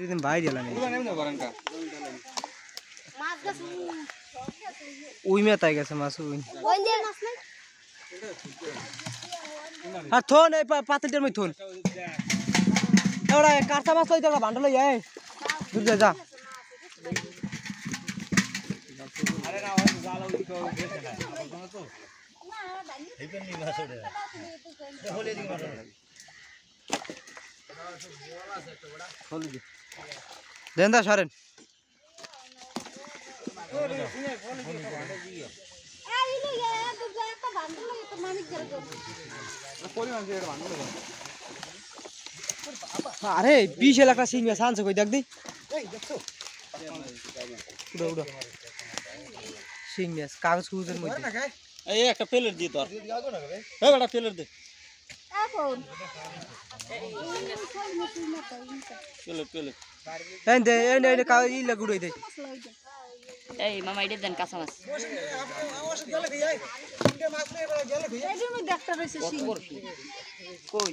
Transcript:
দিন ভাই দিলাম উই মেতাই গেছে মাছ উই আর থন এই পাতিলটার মধ্যে থন ওরা কাঁচা মাছ লইতে ভান্ডা লই আয় দূর যা দেন দা সারেন আরে 20 লাখ সিং মাছ আনছে কই দেখ দি উড়ো উড়ো সিং মাছ কাগজ কুজের মধ্যে এই একটা প্লেট দি তোর এই বড় প্লেট দে এখন প্লেট এই দে এই কাগজ ই লাগুড়ই দে এই মামা এটা দেন কাঁচা মাছ কই